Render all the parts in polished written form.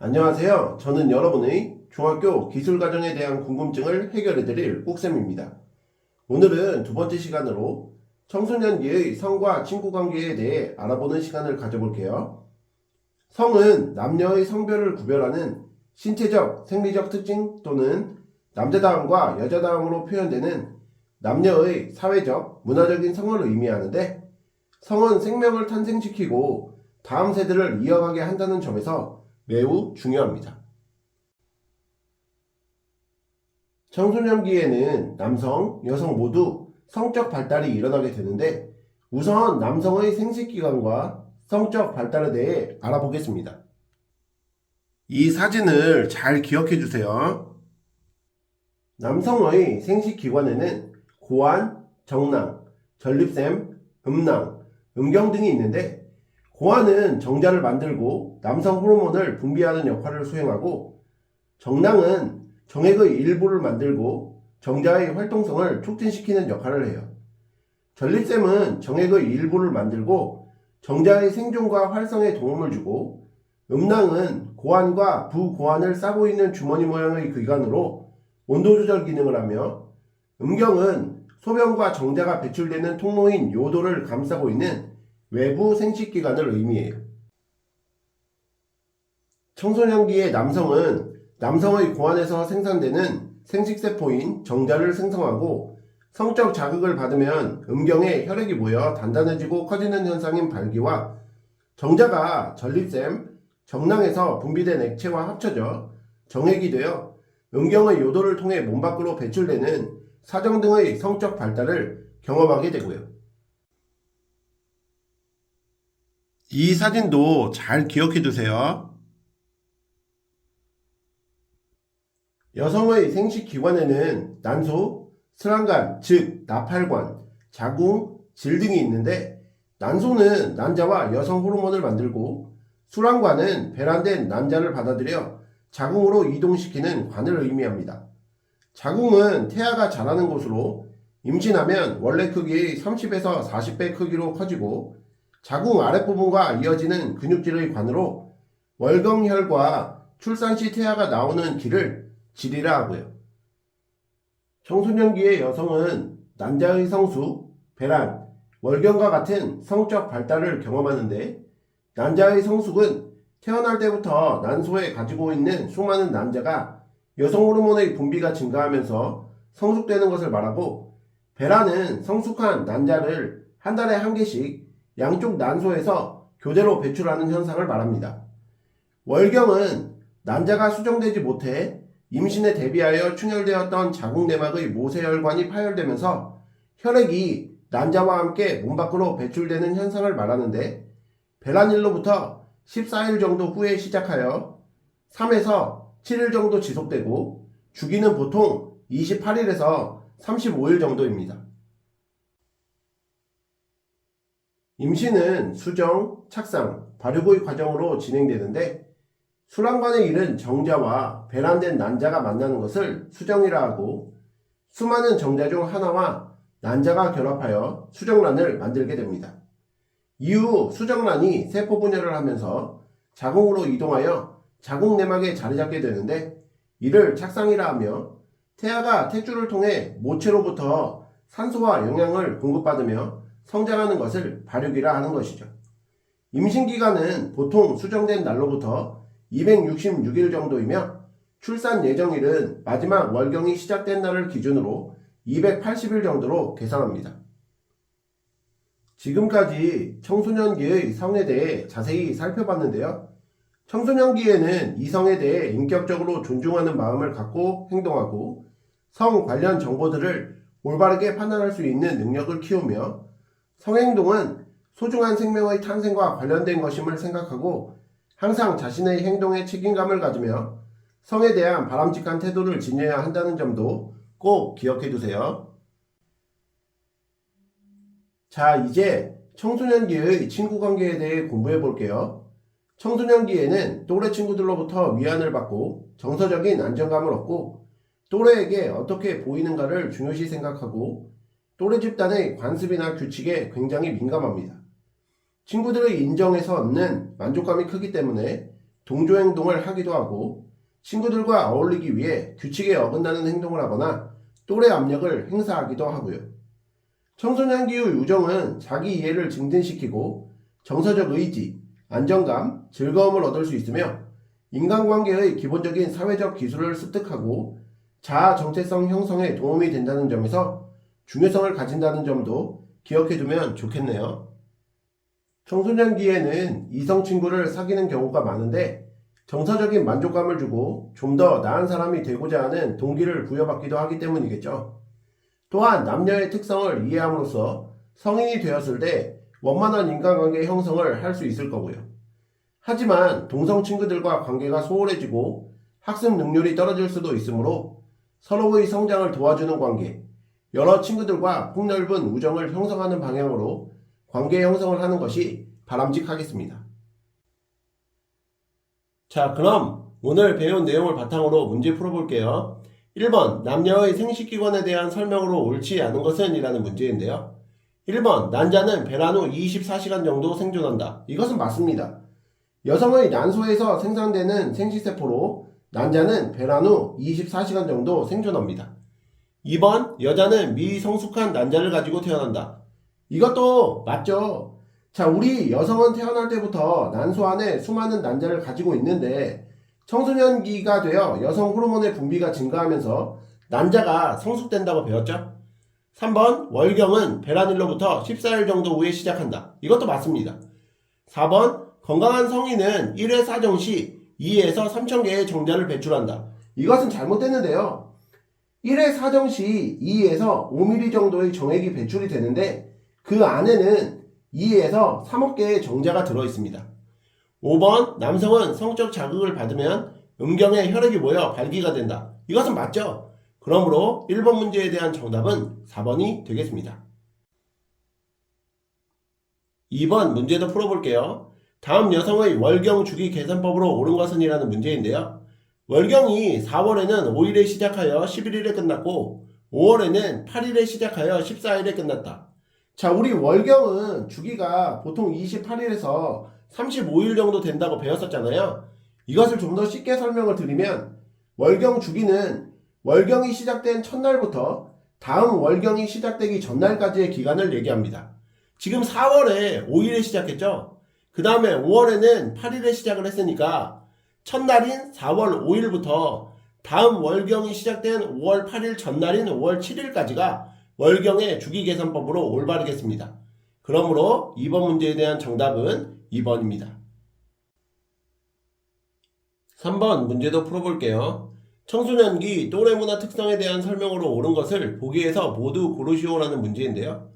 안녕하세요. 저는 여러분의 중학교 기술과정에 대한 궁금증을 해결해드릴 꾹쌤입니다. 오늘은 두 번째 시간으로 청소년기의 성과 친구관계에 대해 알아보는 시간을 가져볼게요. 성은 남녀의 성별을 구별하는 신체적, 생리적 특징 또는 남자다움과 여자다움으로 표현되는 남녀의 사회적, 문화적인 성을 의미하는데, 성은 생명을 탄생시키고 다음 세대를 이어가게 한다는 점에서 매우 중요합니다. 청소년기에는 남성, 여성 모두 성적 발달이 일어나게 되는데, 우선 남성의 생식기관과 성적 발달에 대해 알아보겠습니다. 이 사진을 잘 기억해 주세요. 남성의 생식기관에는 고환, 정낭, 전립샘, 음낭, 음경 등이 있는데, 고환은 정자를 만들고 남성 호르몬을 분비하는 역할을 수행하고, 정낭은 정액의 일부를 만들고 정자의 활동성을 촉진시키는 역할을 해요. 전립샘은 정액의 일부를 만들고 정자의 생존과 활성에 도움을 주고, 음낭은 고환과 부고환을 싸고 있는 주머니 모양의 기관으로 온도 조절 기능을 하며, 음경은 소변과 정자가 배출되는 통로인 요도를 감싸고 있는 외부 생식기관을 의미해요. 청소년기의 남성은 남성의 고환에서 생산되는 생식세포인 정자를 생성하고, 성적 자극을 받으면 음경에 혈액이 모여 단단해지고 커지는 현상인 발기와 정자가 전립샘, 정낭에서 분비된 액체와 합쳐져 정액이 되어 음경의 요도를 통해 몸 밖으로 배출되는 사정 등의 성적 발달을 경험하게 되고요. 이 사진도 잘 기억해 두세요. 여성의 생식기관에는 난소, 스랑간, 즉 나팔관, 자궁, 질 등이 있는데, 난소는 난자와 여성 호르몬을 만들고, 수랑관은 배란된 난자를 받아들여 자궁으로 이동시키는 관을 의미합니다. 자궁은 태아가 자라는 곳으로 임신하면 원래 크기의 30에서 40배 크기로 커지고, 자궁 아랫부분과 이어지는 근육질의 관으로 월경혈과 출산 시 태아가 나오는 길을 질이라 하고요. 청소년기의 여성은 난자의 성수, 배란, 월경과 같은 성적 발달을 경험하는데, 난자의 성숙은 태어날 때부터 난소에 가지고 있는 수많은 난자가 여성 호르몬의 분비가 증가하면서 성숙되는 것을 말하고, 배란은 성숙한 난자를 한 달에 한 개씩 양쪽 난소에서 교대로 배출하는 현상을 말합니다. 월경은 난자가 수정되지 못해 임신에 대비하여 충혈되었던 자궁 내막의 모세혈관이 파열되면서 혈액이 난자와 함께 몸 밖으로 배출되는 현상을 말하는데, 배란일로부터 14일 정도 후에 시작하여 3에서 7일 정도 지속되고, 주기는 보통 28일에서 35일 정도입니다. 임신은 수정, 착상, 발육의 과정으로 진행되는데, 수란관에 이른 정자와 배란된 난자가 만나는 것을 수정이라 하고, 수많은 정자 중 하나와 난자가 결합하여 수정란을 만들게 됩니다. 이후 수정란이 세포 분열을 하면서 자궁으로 이동하여 자궁 내막에 자리 잡게 되는데, 이를 착상이라 하며, 태아가 탯줄을 통해 모체로부터 산소와 영양을 공급받으며 성장하는 것을 발육이라 하는 것이죠. 임신기간은 보통 수정된 날로부터 266일 정도이며, 출산 예정일은 마지막 월경이 시작된 날을 기준으로 280일 정도로 계산합니다. 지금까지 청소년기의 성에 대해 자세히 살펴봤는데요. 청소년기에는 이성에 대해 인격적으로 존중하는 마음을 갖고 행동하고, 성 관련 정보들을 올바르게 판단할 수 있는 능력을 키우며, 성행동은 소중한 생명의 탄생과 관련된 것임을 생각하고 항상 자신의 행동에 책임감을 가지며 성에 대한 바람직한 태도를 지녀야 한다는 점도 꼭 기억해 두세요. 자, 이제 청소년기의 친구관계에 대해 공부해 볼게요. 청소년기에는 또래 친구들로부터 위안을 받고 정서적인 안정감을 얻고, 또래에게 어떻게 보이는가를 중요시 생각하고, 또래 집단의 관습이나 규칙에 굉장히 민감합니다. 친구들의 인정에서 얻는 만족감이 크기 때문에 동조행동을 하기도 하고 친구들과 어울리기 위해 규칙에 어긋나는 행동을 하거나 또래 압력을 행사하기도 하고요. 청소년기의 우정은 자기 이해를 증진시키고 정서적 의지, 안정감, 즐거움을 얻을 수 있으며 인간관계의 기본적인 사회적 기술을 습득하고 자아 정체성 형성에 도움이 된다는 점에서 중요성을 가진다는 점도 기억해두면 좋겠네요. 청소년기에는 이성 친구를 사귀는 경우가 많은데 정서적인 만족감을 주고 좀 더 나은 사람이 되고자 하는 동기를 부여받기도 하기 때문이겠죠. 또한 남녀의 특성을 이해함으로써 성인이 되었을 때 원만한 인간관계 형성을 할 수 있을 거고요. 하지만 동성 친구들과 관계가 소홀해지고 학습 능률이 떨어질 수도 있으므로 서로의 성장을 도와주는 관계, 여러 친구들과 폭넓은 우정을 형성하는 방향으로 관계 형성을 하는 것이 바람직하겠습니다. 자, 그럼 오늘 배운 내용을 바탕으로 문제 풀어볼게요. 1번 남녀의 생식기관에 대한 설명으로 옳지 않은 것은? 이라는 문제인데요. 1번 난자는 배란 후 24시간 정도 생존한다. 이것은 맞습니다. 여성의 난소에서 생산되는 생식세포로 난자는 배란 후 24시간 정도 생존합니다. 2번 여자는 미성숙한 난자를 가지고 태어난다. 이것도 맞죠. 자, 우리 여성은 태어날 때부터 난소 안에 수많은 난자를 가지고 있는데 청소년기가 되어 여성 호르몬의 분비가 증가하면서 난자가 성숙된다고 배웠죠? 3번 월경은 배란일로부터 14일 정도 후에 시작한다. 이것도 맞습니다. 4번 건강한 성인은 1회 사정 시 2에서 3,000개의 정자를 배출한다. 이것은 잘못됐는데요. 1회 사정 시 2에서 5mm 정도의 정액이 배출이 되는데 그 안에는 2에서 3억 개의 정자가 들어있습니다. 5번 남성은 성적 자극을 받으면 음경에 혈액이 모여 발기가 된다. 이것은 맞죠? 그러므로 1번 문제에 대한 정답은 4번이 되겠습니다. 2번 문제도 풀어볼게요. 다음 여성의 월경 주기 계산법으로 옳은 것은? 이라는 문제인데요. 월경이 4월에는 5일에 시작하여 11일에 끝났고 5월에는 8일에 시작하여 14일에 끝났다. 자, 우리 월경은 주기가 보통 28일에서 35일 정도 된다고 배웠었잖아요. 이것을 좀 더 쉽게 설명을 드리면 월경 주기는 월경이 시작된 첫날부터 다음 월경이 시작되기 전날까지의 기간을 얘기합니다. 지금 4월에 5일에 시작했죠? 그 다음에 5월에는 8일에 시작을 했으니까 첫날인 4월 5일부터 다음 월경이 시작된 5월 8일 전날인 5월 7일까지가 월경의 주기계산법으로 올바르겠습니다. 그러므로 2번 문제에 대한 정답은 2번입니다. 3번 문제도 풀어볼게요. 청소년기 또래 문화 특성에 대한 설명으로 옳은 것을 보기에서 모두 고르시오라는 문제인데요.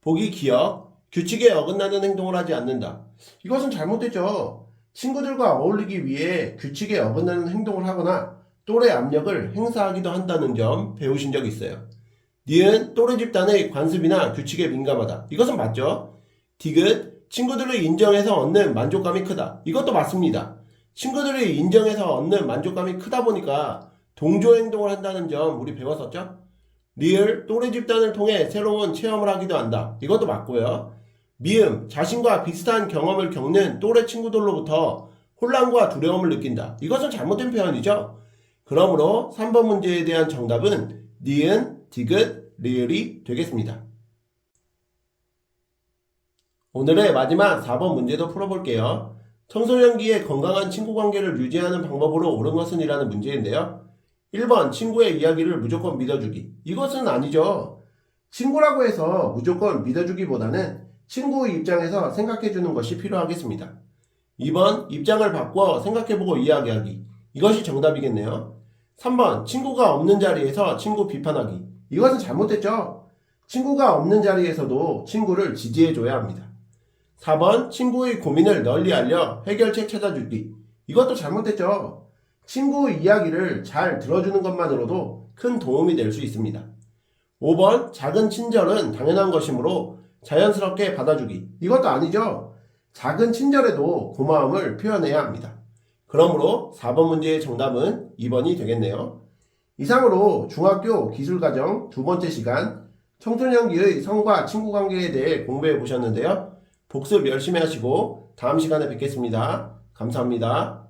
보기 기억, 규칙에 어긋나는 행동을 하지 않는다. 이것은 잘못됐죠. 친구들과 어울리기 위해 규칙에 어긋나는 행동을 하거나 또래 압력을 행사하기도 한다는 점 배우신 적 있어요. 니은 또래 집단의 관습이나 규칙에 민감하다. 이것은 맞죠. 디귿 친구들을 인정해서 얻는 만족감이 크다. 이것도 맞습니다. 친구들이 인정해서 얻는 만족감이 크다 보니까 동조 행동을 한다는 점 우리 배웠었죠? 리을 또래 집단을 통해 새로운 체험을 하기도 한다. 이것도 맞고요. 미음 자신과 비슷한 경험을 겪는 또래 친구들로부터 혼란과 두려움을 느낀다. 이것은 잘못된 표현이죠. 그러므로 3번 문제에 대한 정답은 니은, 디귿, 리을이 되겠습니다. 오늘의 마지막 4번 문제도 풀어볼게요. 청소년기에 건강한 친구관계를 유지하는 방법으로 옳은 것은? 이라는 문제인데요. 1번 친구의 이야기를 무조건 믿어주기. 이것은 아니죠. 친구라고 해서 무조건 믿어주기보다는 친구의 입장에서 생각해주는 것이 필요하겠습니다. 2번 입장을 바꿔 생각해보고 이야기하기. 이것이 정답이겠네요. 3번 친구가 없는 자리에서 친구 비판하기. 이것은 잘못됐죠. 친구가 없는 자리에서도 친구를 지지해줘야 합니다. 4번 친구의 고민을 널리 알려 해결책 찾아주기. 이것도 잘못됐죠. 친구의 이야기를 잘 들어주는 것만으로도 큰 도움이 될 수 있습니다. 5번 작은 친절은 당연한 것이므로 자연스럽게 받아주기. 이것도 아니죠. 작은 친절에도 고마움을 표현해야 합니다. 그러므로 4번 문제의 정답은 2번이 되겠네요. 이상으로 중학교 기술과정 두 번째 시간 청소년기의 성과 친구관계에 대해 공부해 보셨는데요. 복습 열심히 하시고 다음 시간에 뵙겠습니다. 감사합니다.